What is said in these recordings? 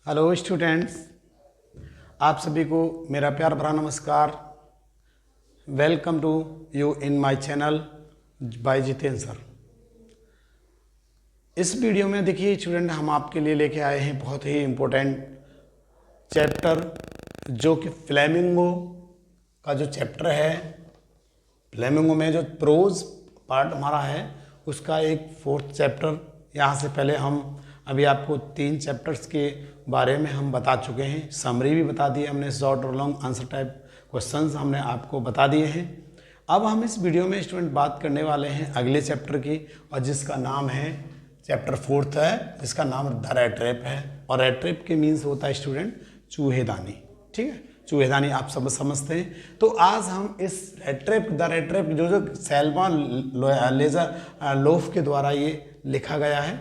Hello students, आप सभी को मेरा प्यार भरा नमस्कार। Welcome to you in my channel by Jitendra sir. इस वीडियो में देखिए स्टूडेंट, हम आपके लिए लेके आए हैं बहुत ही इम्पोर्टेंट चैप्टर, जो कि फ्लेमिंगो का जो चैप्टर है, फ्लेमिंगो में जो प्रोज पार्ट हमारा है उसका एक 4th चैप्टर। यहाँ से पहले हम अभी आपको 3 चैप्टर्स के बारे में हम बता चुके हैं, समरी भी बता दी हमने, शॉर्ट और लॉन्ग आंसर टाइप क्वेश्चंस हमने आपको बता दिए हैं। अब हम इस वीडियो में स्टूडेंट बात करने वाले हैं अगले चैप्टर की, और जिसका नाम है चैप्टर 4th है, जिसका नाम द रैट ट्रैप है। और रैट ट्रैप के मीन्स होता है स्टूडेंट चूहेदानी। ठीक है, चूहेदानी आप सब समझते हैं। तो आज हम इस rat trap, the rat trap जो सैल्मन लेजर लोफ के द्वारा ये लिखा गया है,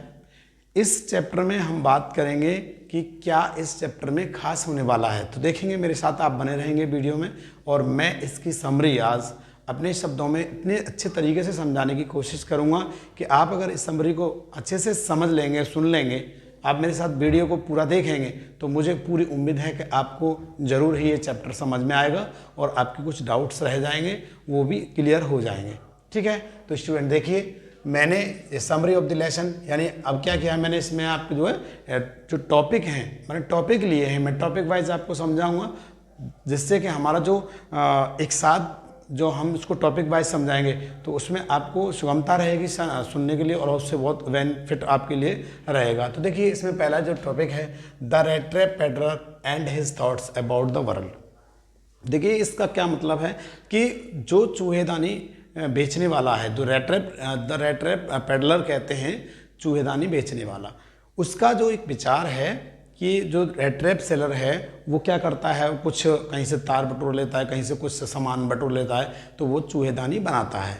इस चैप्टर में हम बात करेंगे कि क्या इस चैप्टर में खास होने वाला है। तो देखेंगे, मेरे साथ आप बने रहेंगे वीडियो में, और मैं इसकी समरी आज अपने शब्दों में इतने अच्छे तरीके से समझाने की कोशिश करूंगा कि आप अगर इस समरी को अच्छे से समझ लेंगे, सुन लेंगे, आप मेरे साथ वीडियो को पूरा देखेंगे, तो मुझे पूरी उम्मीद है कि आपको ज़रूर ही ये चैप्टर समझ में आएगा और आपके कुछ डाउट्स रह जाएंगे वो भी क्लियर हो जाएंगे। ठीक है, तो स्टूडेंट देखिए, मैंने समरी ऑफ द लेसन यानी अब क्या किया है, मैंने इसमें आपको जो टॉपिक हैं, मैंने टॉपिक लिए हैं, मैं टॉपिक वाइज आपको समझाऊंगा, जिससे कि हमारा जो एक साथ जो हम इसको टॉपिक वाइज समझाएंगे तो उसमें आपको सुगमता रहेगी सुनने के लिए, और उससे बहुत बेनिफिट आपके लिए रहेगा। तो देखिए, इसमें पहला जो टॉपिक है, the rat trap peddler and his thoughts about the world. देखिए, इसका क्या मतलब है कि जो चूहेदानी बेचने वाला है, जो द रैट ट्रैप पेडलर कहते हैं, चूहेदानी बेचने वाला, उसका जो एक विचार है कि जो रैट ट्रैप सेलर है वो क्या करता है, कुछ कहीं से तार बटोर लेता है, कहीं से कुछ सामान बटोर लेता है, तो वो चूहेदानी बनाता है।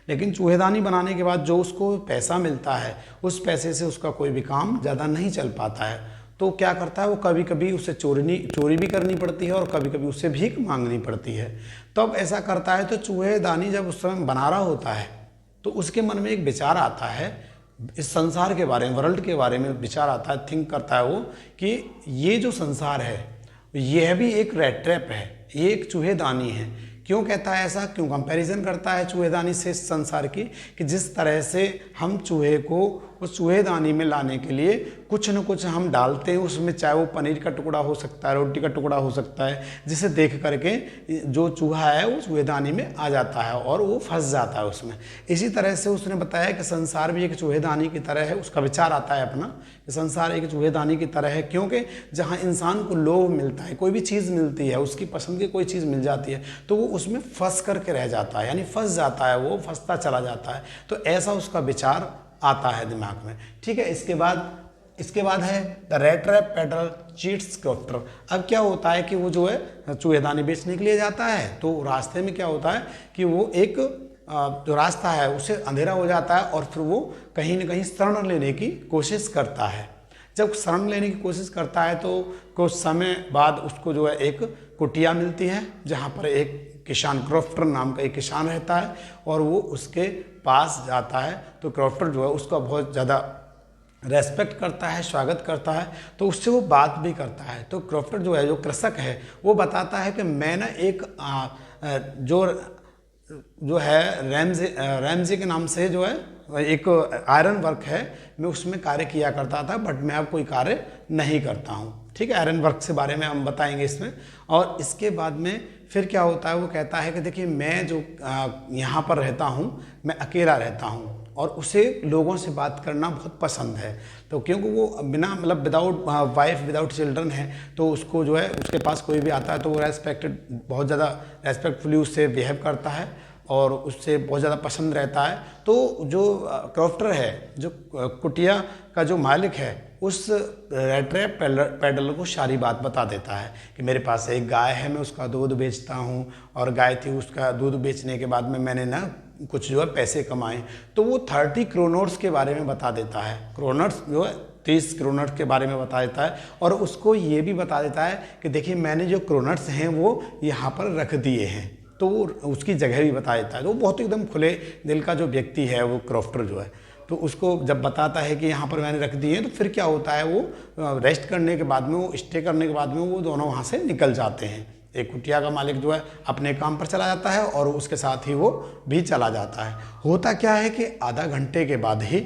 लेकिन चूहेदानी बनाने के बाद जो उसको पैसा मिलता है, उस पैसे से उसका कोई भी काम ज़्यादा नहीं चल पाता है। तो क्या करता है, वो कभी कभी उसे चोरी भी करनी पड़ती है और कभी कभी उससे भीख मांगनी पड़ती है। तब ऐसा करता है, तो चूहेदानी जब उस समय बना रहा होता है तो उसके मन में एक विचार आता है, इस संसार के बारे में, वर्ल्ड के बारे में विचार आता है, थिंक करता है वो कि ये जो संसार है यह भी एक रैट ट्रैप है, ये एक चूहेदानी है। क्यों कहता है ऐसा, क्यों कंपैरिजन करता है चूहेदानी से इस संसार की, कि जिस तरह से हम चूहे को उस चूहेदानी में लाने के लिए कुछ न कुछ हम डालते हैं उसमें, चाहे वो पनीर का टुकड़ा हो सकता है, रोटी का टुकड़ा हो सकता है, जिसे देख करके जो चूहा है वो चूहेदानी में आ जाता है और वो फंस जाता है उसमें। इसी तरह से उसने बताया कि संसार भी एक चूहेदानी की तरह है। उसका विचार आता है अपना कि संसार एक चूहेदानी की तरह है, क्योंकि जहाँ इंसान को लोभ मिलता है, कोई भी चीज़ मिलती है, उसकी पसंद की कोई चीज़ मिल जाती है, तो वो उसमें फंस करके रह जाता है, यानी फंस जाता है, वो फंसता चला जाता है। तो ऐसा उसका विचार आता है दिमाग में। ठीक है, इसके बाद है the rat trap peddler cheats crofter. अब क्या होता है कि वो जो है चूहेदानी बेचने के लिए जाता है, तो रास्ते में क्या होता है कि वो एक जो रास्ता है उसे अंधेरा हो जाता है, और फिर वो कहीं न कहीं शरण लेने की कोशिश करता है। जब शरण लेने की कोशिश करता है तो कुछ समय बाद उसको जो है एक कुटिया मिलती है, जहाँ पर एक किसान, क्रॉफ्टर नाम का एक किसान रहता है, और वो उसके पास जाता है। तो क्रॉफ्टर जो है उसका बहुत ज़्यादा रेस्पेक्ट करता है, स्वागत करता है, तो उससे वो बात भी करता है। तो क्रॉफ्टर जो है, जो कृषक है, वो बताता है कि मैं ना एक जो है रैमजे के नाम से जो है एक आयरन वर्क है, मैं उसमें कार्य किया करता था, बट मैं अब कोई कार्य नहीं करता हूँ। ठीक है, आयरन वर्क के बारे में हम बताएंगे इसमें। और इसके बाद में फिर क्या होता है, वो कहता है कि देखिए, मैं जो यहाँ पर रहता हूँ, मैं अकेला रहता हूँ, और उसे लोगों से बात करना बहुत पसंद है। तो क्योंकि वो बिना मतलब विदाउट वाइफ, विदाउट चिल्ड्रन है, तो उसको जो है, उसके पास कोई भी आता है तो वो बहुत ज़्यादा रेस्पेक्टफुली उससे बिहेव करता है और उससे बहुत ज़्यादा पसंद रहता है। तो जो क्रॉफ्टर है, जो कुटिया का जो मालिक है, उस रैट ट्रैप पेडलर को सारी बात बता देता है कि मेरे पास एक गाय है, मैं उसका दूध बेचता हूँ, और गाय थी, उसका दूध बेचने के बाद में मैंने ना कुछ जो है पैसे कमाए। तो वो 30 क्रोनर्स के बारे में बता देता है, क्रोनर्स जो है 30 क्रोनर्स के बारे में बता देता है, और उसको ये भी बता देता है कि देखिए, मैंने जो क्रोनर्स हैं वो यहाँ पर रख दिए हैं, तो वो उसकी जगह भी बता देता है। तो वो बहुत एकदम खुले दिल का जो व्यक्ति है वो क्रॉफ्टर जो है। तो उसको जब बताता है कि यहाँ पर मैंने रख दिए, तो फिर क्या होता है, वो रेस्ट करने के बाद में, वो स्टे करने के बाद में वो दोनों वहाँ से निकल जाते हैं। एक कुटिया का मालिक जो है अपने काम पर चला जाता है और उसके साथ ही वो भी चला जाता है। होता क्या है कि आधा घंटे के बाद ही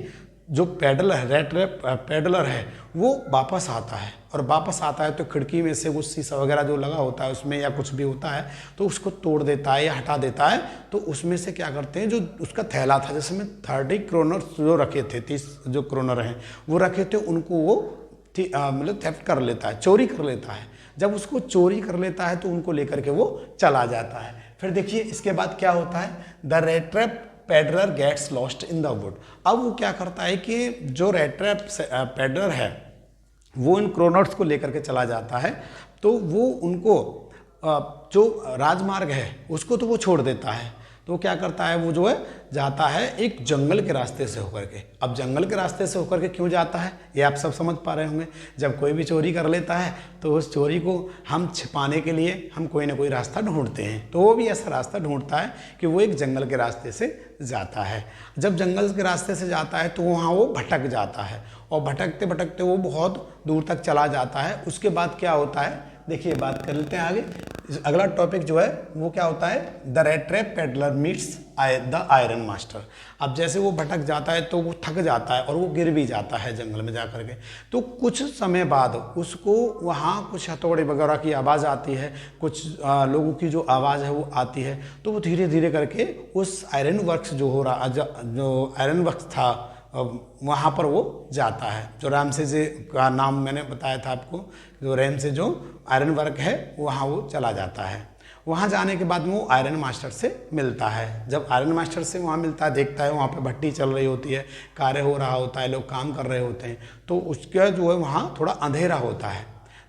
जो पैडलर है, रेट पैडलर है, वो वापस आता है, और वापस आता है तो खिड़की में से वो शीशा वगैरह जो लगा होता है उसमें, या कुछ भी होता है, तो उसको तोड़ देता है या हटा देता है। तो उसमें से क्या करते हैं, जो उसका थैला था जिसमें 30 क्रोनर जो रखे थे, 30 जो क्रोनर हैं वो रखे थे, उनको वो मतलब थेफ्ट कर लेता है, चोरी कर लेता है। जब उसको चोरी कर लेता है तो उनको लेकर के वो चला जाता है। फिर देखिए इसके बाद क्या होता है, the rat trap peddler gets lost in the wood. अब वो क्या करता है कि जो रेट ट्रैप पैडलर है वो इन क्रोनर्स को लेकर के चला जाता है, तो वो उनको जो राजमार्ग है उसको तो वो छोड़ देता है। तो क्या करता है, वो जो है जाता है एक जंगल के रास्ते से होकर के। अब जंगल के रास्ते से होकर के क्यों जाता है, ये आप सब समझ पा रहे होंगे। जब कोई भी चोरी कर लेता है तो उस चोरी को हम छिपाने के लिए हम कोई ना कोई रास्ता ढूंढते हैं, तो वो भी ऐसा रास्ता ढूंढता है कि वो एक जंगल के रास्ते से जाता है। जब जंगल के रास्ते से जाता है तो वहाँ वो भटक जाता है, और भटकते भटकते वो बहुत दूर तक चला जाता है। उसके बाद क्या होता है, देखिए बात कर लेते हैं आगे। अगला टॉपिक जो है वो क्या होता है, the rat trap peddler meets the iron master. अब जैसे वो भटक जाता है तो वो थक जाता है और वो गिर भी जाता है जंगल में जाकर के। तो कुछ समय बाद उसको वहाँ कुछ हथौड़े वगैरह की आवाज़ आती है, कुछ लोगों की जो आवाज़ है वो आती है। तो वो धीरे धीरे करके उस आयरन वर्क्स जो हो रहा, जो आयरन वर्क्स था वहाँ पर वो जाता है। जो रामसे जी का नाम मैंने बताया था आपको, जो रैम से जो आयरन वर्क है वहाँ वो चला जाता है। वहाँ जाने के बाद में वो आयरन मास्टर से मिलता है। जब आयरन मास्टर से वहाँ मिलता है, देखता है वहाँ पे भट्टी चल रही होती है, कार्य हो रहा होता है, लोग काम कर रहे होते हैं, तो उसका जो है वहाँ थोड़ा अंधेरा होता है।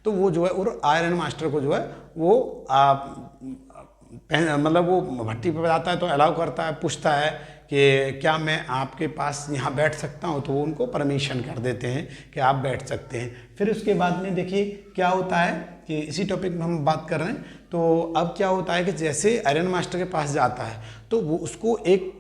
तो वो जो है और आयरन मास्टर को जो है वो मतलब वो भट्टी पे जाता है तो अलाउ करता है, पूछता है कि क्या मैं आपके पास यहाँ बैठ सकता हूँ, तो वो उनको परमिशन कर देते हैं कि आप बैठ सकते हैं। फिर उसके बाद में देखिए क्या होता है कि इसी टॉपिक में हम बात कर रहे हैं। तो अब क्या होता है कि जैसे आयरन मास्टर के पास जाता है तो वो उसको एक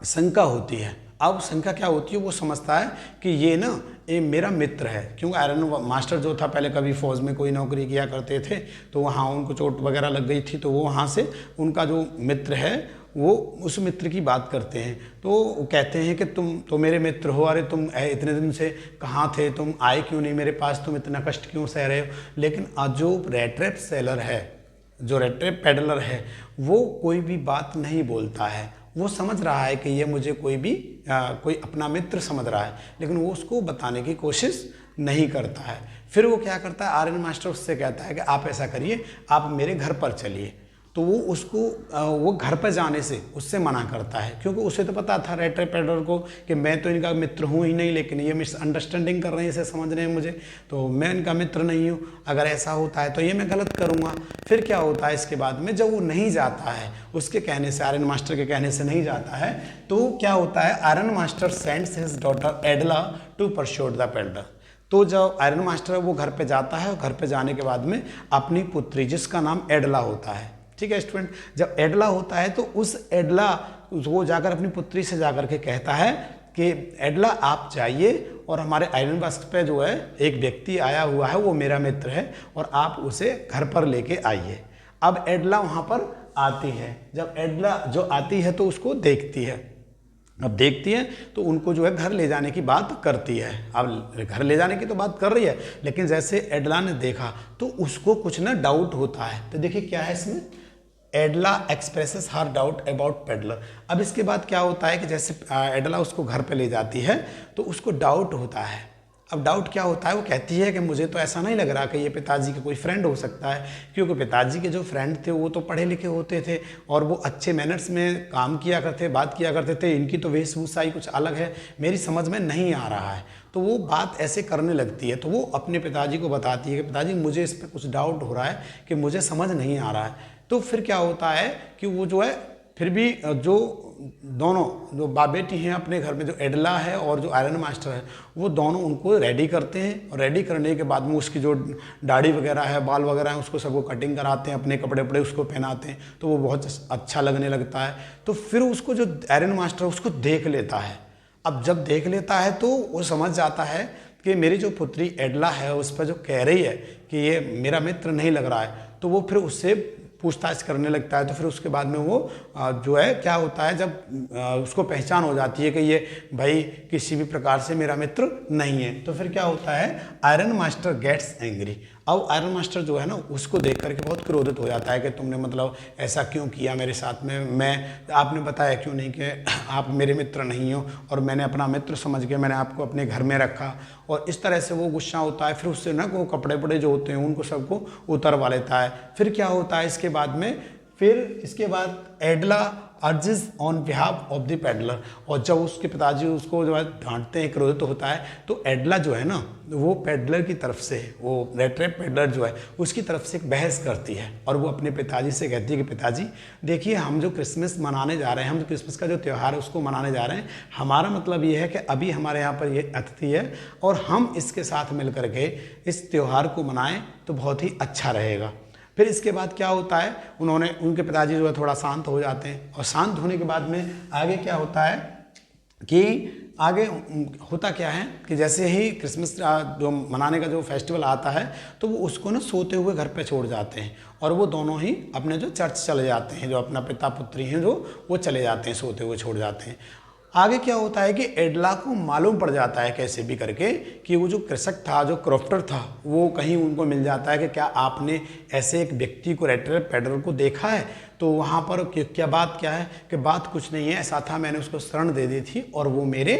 शंका होती है। अब शंका क्या होती है, वो समझता है कि ये ना ये मेरा मित्र है, क्योंकि आयरन मास्टर जो था पहले कभी फौज में कोई नौकरी किया करते थे, तो वहाँ उनको चोट वगैरह लग गई थी, तो वो वहाँ से उनका जो मित्र है वो उस मित्र की बात करते हैं। तो वो कहते हैं कि तुम तो मेरे मित्र हो, अरे तुम इतने दिन से कहाँ थे, तुम आए क्यों नहीं मेरे पास, तुम इतना कष्ट क्यों सह रहे हो। लेकिन जो रेट ट्रैप सेलर है, जो रेट ट्रैप पेडलर है, वो कोई भी बात नहीं बोलता है। वो समझ रहा है कि ये मुझे कोई अपना मित्र समझ रहा है, लेकिन वो उसको बताने की कोशिश नहीं करता है। फिर वो क्या करता है, आयरन मास्टर उससे कहता है कि आप ऐसा करिए, आप मेरे घर पर चलिए। तो वो उसको वो घर पर जाने से उससे मना करता है, क्योंकि उसे तो पता था रेट ट्रैप पेडलर को कि मैं तो इनका मित्र हूँ ही नहीं, लेकिन ये मिसअंडरस्टैंडिंग कर रहे हैं, इसे समझ रहे हैं मुझे, तो मैं इनका मित्र नहीं हूँ। अगर ऐसा होता है तो ये मैं गलत करूँगा। फिर क्या होता है इसके बाद में, जब वो नहीं जाता है उसके कहने से, आयरन मास्टर के कहने से नहीं जाता है, तो क्या होता है, iron master sends his daughter Edla to pursue the peddler. तो जब आयरन मास्टर वो घर पे जाता है, और घर पे जाने के बाद में अपनी पुत्री जिसका नाम एडला होता है, ठीक है स्टूडेंट, जब एडला होता है तो उस एडला वो जाकर अपनी पुत्री से जाकर के कहता है कि एडला आप जाइए और हमारे आयरन वर्क्स पे जो है एक व्यक्ति आया हुआ है, वो मेरा मित्र है, और आप उसे घर पर लेके आइए। अब एडला वहाँ पर आती है। जब एडला जो आती है तो उसको देखती है। अब देखती है तो उनको जो है घर ले जाने की बात करती है। अब घर ले जाने की तो बात कर रही है, लेकिन जैसे एडला ने देखा तो उसको कुछ ना डाउट होता है। तो देखिए क्या है इसमें, Edla expresses her doubt about peddler. अब इसके बाद क्या होता है कि जैसे एडला उसको घर पे ले जाती है तो उसको डाउट होता है। अब डाउट क्या होता है, वो कहती है कि मुझे तो ऐसा नहीं लग रहा कि ये पिताजी का कोई फ्रेंड हो सकता है, क्योंकि पिताजी के जो फ्रेंड थे वो तो पढ़े लिखे होते थे और वो अच्छे मैनर्स में काम किया करते, बात किया करते थे। इनकी तो वेशभूषा ही कुछ अलग है, मेरी समझ में नहीं आ रहा है। तो वो बात ऐसे करने लगती है। तो वो अपने पिताजी को बताती है कि पिताजी मुझे इस पर कुछ डाउट हो रहा है कि मुझे समझ नहीं आ रहा है। तो फिर क्या होता है कि वो जो है फिर भी जो दोनों जो बाप बेटी हैं अपने घर में, जो एडला है और जो आयरन मास्टर है, वो दोनों उनको रेडी करते हैं, और रेडी करने के बाद में उसकी जो दाढ़ी वगैरह है, बाल वगैरह है, उसको सबको कटिंग कराते हैं, अपने कपड़े वपड़े उसको पहनाते हैं, तो वो बहुत अच्छा लगने लगता है। तो फिर उसको जो आयरन मास्टर उसको देख लेता है। अब जब देख लेता है तो वो समझ जाता है कि मेरी जो पुत्री एडला है उस पर जो कह रही है कि ये मेरा मित्र नहीं लग रहा है, तो वो फिर उससे पूछताछ करने लगता है। तो फिर उसके बाद में वो जो है क्या होता है, जब उसको पहचान हो जाती है कि ये भाई किसी भी प्रकार से मेरा मित्र नहीं है, तो फिर क्या होता है, आयरन मास्टर गेट्स एंग्री। अब आयरन मास्टर जो है ना उसको देख करके बहुत क्रोधित हो जाता है कि तुमने मतलब ऐसा क्यों किया मेरे साथ में, आपने बताया क्यों नहीं कि आप मेरे मित्र नहीं हो, और मैंने अपना मित्र समझ के मैंने आपको अपने घर में रखा। और इस तरह से वो गुस्सा होता है। फिर उससे ना वो कपड़े वपड़े जो होते हैं उनको सबको उतरवा लेता है। फिर क्या होता है इसके बाद Edla urges on behalf of the peddler, और जब उसके पिताजी उसको जो है डांटते हैं, क्रोधित होता है, तो एडला जो है ना वो पेडलर की तरफ से, वो रेड ट्रैप पेडलर जो है उसकी तरफ से एक बहस करती है, और वो अपने पिताजी से कहती है कि पिताजी देखिए, हम जो क्रिसमस मनाने जा रहे हैं, हम जो क्रिसमस का जो त्यौहार है उसको मनाने जा रहे हैं, हमारा मतलब ये है कि अभी हमारे यहाँ पर ये अतिथि है और हम इसके साथ मिल करके इस त्यौहार को मनाएं तो बहुत ही अच्छा रहेगा। फिर इसके बाद क्या होता है, उनके पिताजी जो है थोड़ा शांत हो जाते हैं, और शांत होने के बाद में आगे क्या होता है कि आगे होता क्या है कि जैसे ही क्रिसमस जो मनाने का जो फेस्टिवल आता है तो वो उसको ना सोते हुए घर पे छोड़ जाते हैं, और वो दोनों ही अपने जो चर्च चले जाते हैं, जो अपना पिता पुत्री हैं जो वो चले जाते हैं, सोते हुए छोड़ जाते हैं। आगे क्या होता है कि एडला को मालूम पड़ जाता है कैसे भी करके कि वो जो कृषक था, जो क्रॉफ्टर था, वो कहीं उनको मिल जाता है कि क्या आपने ऐसे एक व्यक्ति को, रेड ट्रैप पेडलर को देखा है। तो वहाँ पर क्या बात क्या है कि बात कुछ नहीं है, ऐसा था मैंने उसको शरण दे दी थी और वो मेरे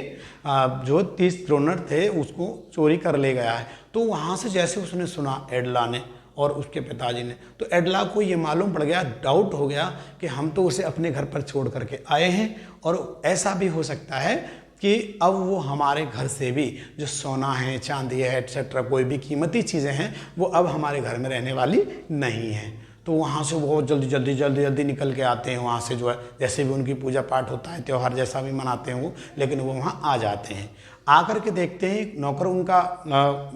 जो 30 क्रोनर थे उसको चोरी कर ले गया है। तो वहाँ से जैसे उसने सुना एडला ने और उसके पिताजी ने, तो एडला को ये मालूम पड़ गया, डाउट हो गया कि हम तो उसे अपने घर पर छोड़ करके आए हैं, और ऐसा भी हो सकता है कि अब वो हमारे घर से भी जो सोना है, चांदी है, एटसेट्रा, कोई भी कीमती चीज़ें हैं, वो अब हमारे घर में रहने वाली नहीं हैं। तो वहाँ से वो बहुत जल्दी निकल के आते हैं वहाँ से, जो है जैसे भी उनकी पूजा पाठ होता है, त्यौहार जैसा भी मनाते हैं वो, लेकिन वो वहाँ आ जाते हैं। आकर के देखते हैं नौकर उनका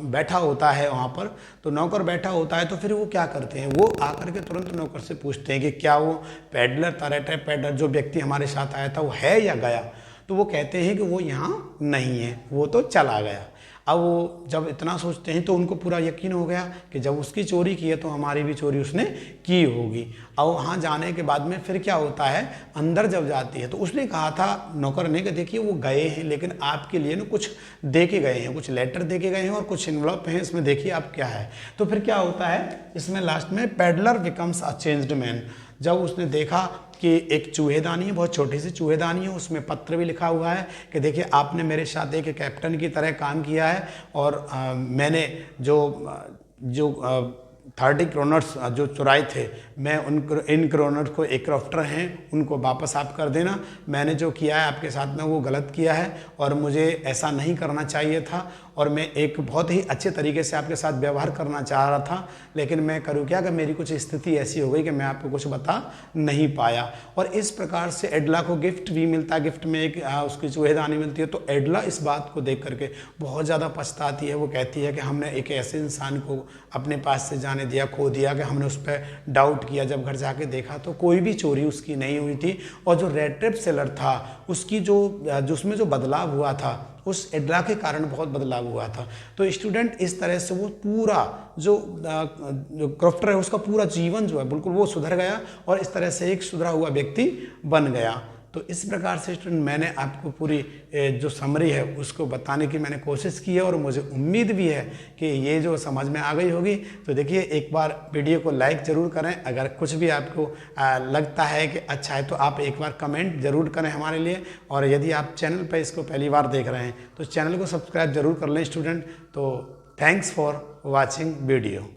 बैठा होता है वहाँ पर, तो नौकर बैठा होता है, तो फिर वो क्या करते हैं, वो आकर के तुरंत नौकर से पूछते हैं कि क्या वो पेडलर था, रेड ट्रैप पेडलर जो व्यक्ति हमारे साथ आया था वो है या गया। तो वो कहते हैं कि वो यहाँ नहीं है, वो तो चला गया। अब वो जब इतना सोचते हैं तो उनको पूरा यकीन हो गया कि जब उसकी चोरी की है तो हमारी भी चोरी उसने की होगी। और वहाँ जाने के बाद में फिर क्या होता है, अंदर जब जाती है तो उसने कहा था नौकर ने कि देखिए वो गए हैं, लेकिन आपके लिए ना कुछ दे के गए हैं, कुछ लेटर दे के गए हैं और कुछ इन्वलप हैं, इसमें देखिए आप क्या है। तो फिर क्या होता है इसमें लास्ट में, peddler becomes a changed man. जब उसने देखा कि एक चूहेदानी है, बहुत छोटी सी चूहेदानी है, उसमें पत्र भी लिखा हुआ है कि देखिए आपने मेरे साथ एक कैप्टन की तरह काम किया है, और मैंने जो 30 क्रोनर्स जो चुराए थे, मैं इन क्रोनर्स को, एक क्रॉफ्टर हैं उनको वापस आप कर देना। मैंने जो किया है आपके साथ में वो गलत किया है और मुझे ऐसा नहीं करना चाहिए था, और मैं एक बहुत ही अच्छे तरीके से आपके साथ व्यवहार करना चाह रहा था, लेकिन मैं करूँ क्या कि मेरी कुछ स्थिति ऐसी हो गई कि मैं आपको कुछ बता नहीं पाया। और इस प्रकार से एडला को गिफ्ट भी मिलता है, गिफ्ट में एक उसकी चूहेदानी मिलती है। तो एडला इस बात को देख करके बहुत ज़्यादा पछताती है। वो कहती है कि हमने एक ऐसे इंसान को अपने पास से जाने दिया, खो दिया, कि हमने उस पर डाउट किया। जब घर जाके देखा तो कोई भी चोरी उसकी नहीं हुई थी, और जो रेड ट्रैप सेलर था उसकी उसमें जो बदलाव हुआ था उस एडला के कारण बहुत बदलाव हुआ था। तो स्टूडेंट इस तरह से वो पूरा जो क्रॉफ्टर है उसका पूरा जीवन जो है बिल्कुल वो सुधर गया, और इस तरह से एक सुधरा हुआ व्यक्ति बन गया। तो इस प्रकार से स्टूडेंट मैंने आपको पूरी जो समरी है उसको बताने की मैंने कोशिश की है, और मुझे उम्मीद भी है कि ये जो समझ में आ गई होगी। तो देखिए एक बार वीडियो को लाइक ज़रूर करें, अगर कुछ भी आपको लगता है कि अच्छा है तो आप एक बार कमेंट ज़रूर करें हमारे लिए, और यदि आप चैनल पर इसको पहली बार देख रहे हैं तो चैनल को सब्सक्राइब ज़रूर कर लें स्टूडेंट। तो थैंक्स फॉर वॉचिंग वीडियो।